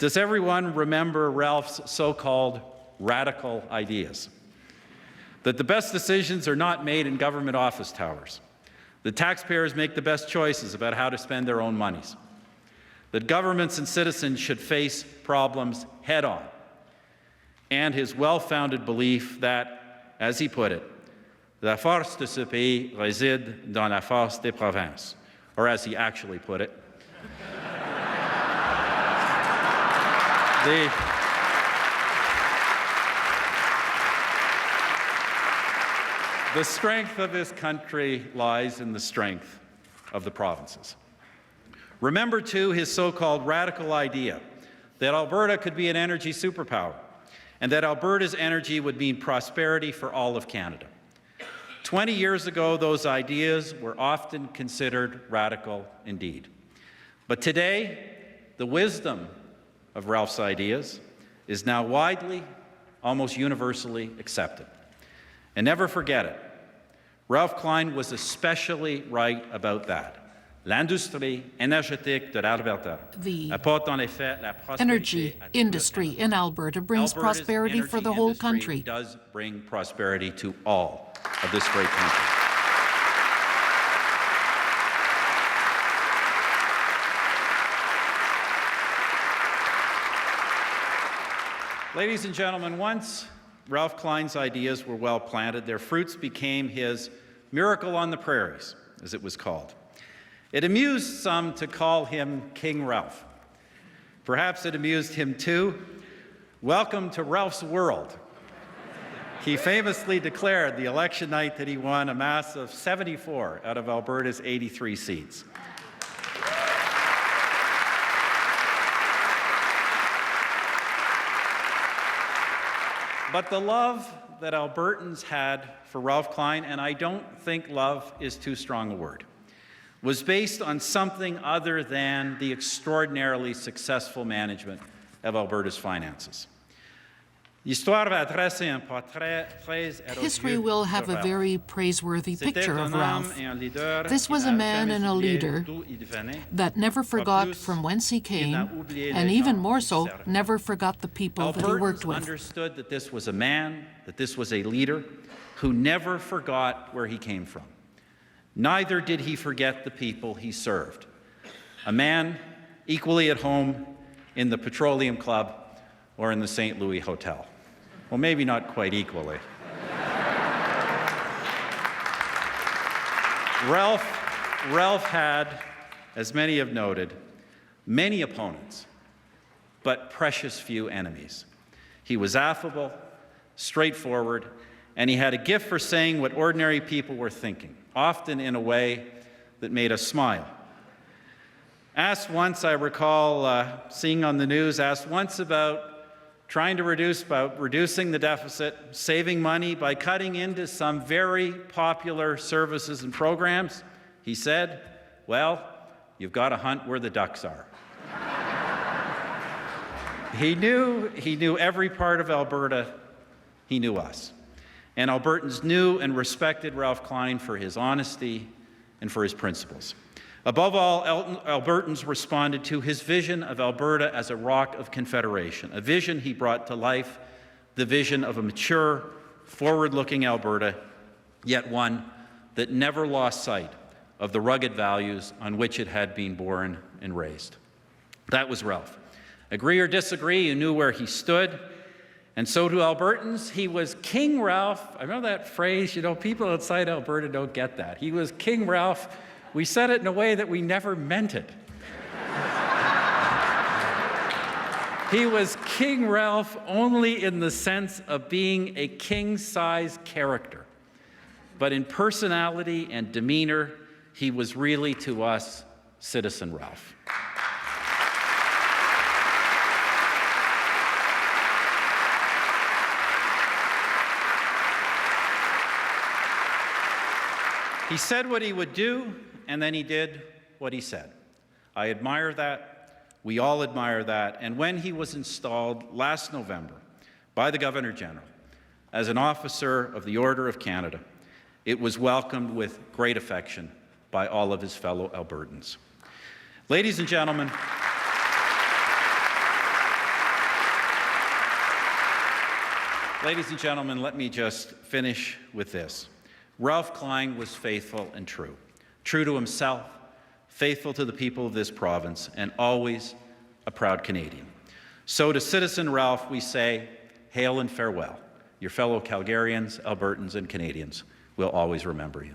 Does everyone remember Ralph's so-called radical ideas? That the best decisions are not made in government office towers. The taxpayers make the best choices about how to spend their own monies. That governments and citizens should face problems head-on. And his well-founded belief that, as he put it, la force de ce pays réside dans la force des provinces, or as he actually put it, the strength of this country lies in the strength of the provinces. Remember, too, his so-called radical idea that Alberta could be an energy superpower and that Alberta's energy would mean prosperity for all of Canada. 20 years ago, those ideas were often considered radical indeed. But today, the wisdom of Ralph's ideas is now widely, almost universally accepted. And never forget it, Ralph Klein was especially right about that. L'industrie énergétique de l'Alberta apporte en effet la prospérité. Energy industry in Alberta brings prosperity for the whole country. It does bring prosperity to all of this great country. Ladies and gentlemen, once Ralph Klein's ideas were well planted, their fruits became his miracle on the prairies, as it was called. It amused some to call him King Ralph. Perhaps it amused him too. Welcome to Ralph's world. He famously declared the election night that he won a massive 74 out of Alberta's 83 seats. But the love that Albertans had for Ralph Klein, and I don't think love is too strong a word, was based on something other than the extraordinarily successful management of Alberta's finances. History will have a very praiseworthy picture of Ralph. This was a man and a leader that never forgot from whence he came, and even more so, never forgot the people that he worked with. Albertans understood that this was a man, that this was a leader who never forgot where he came from. Neither did he forget the people he served. A man equally at home in the Petroleum Club or in the St. Louis Hotel. Well, maybe not quite equally. Ralph had, as many have noted, many opponents, but precious few enemies. He was affable, straightforward, and he had a gift for saying what ordinary people were thinking, often in a way that made us smile. Asked once, I recall seeing on the news, asked once about reducing the deficit, saving money by cutting into some very popular services and programs, he said, well, you've got to hunt where the ducks are. He knew every part of Alberta. He knew us. And Albertans knew and respected Ralph Klein for his honesty and for his principles. Above all, Albertans responded to his vision of Alberta as a rock of confederation, a vision he brought to life, the vision of a mature, forward-looking Alberta, yet one that never lost sight of the rugged values on which it had been born and raised. That was Ralph. Agree or disagree, you knew where he stood, and so to Albertans, he was King Ralph. I remember that phrase, people outside Alberta don't get that. He was King Ralph. We said it in a way that we never meant it. He was King Ralph only in the sense of being a king-sized character. But in personality and demeanor, he was really to us Citizen Ralph. He said what he would do, and then he did what he said. I admire that. We all admire that. And when he was installed last November by the Governor General as an officer of the Order of Canada, it was welcomed with great affection by all of his fellow Albertans. Ladies and gentlemen, Ladies and gentlemen, let me just finish with this. Ralph Klein was faithful and true. True to himself, faithful to the people of this province, and always a proud Canadian. So to Citizen Ralph, we say, hail and farewell. Your fellow Calgarians, Albertans, and Canadians will always remember you.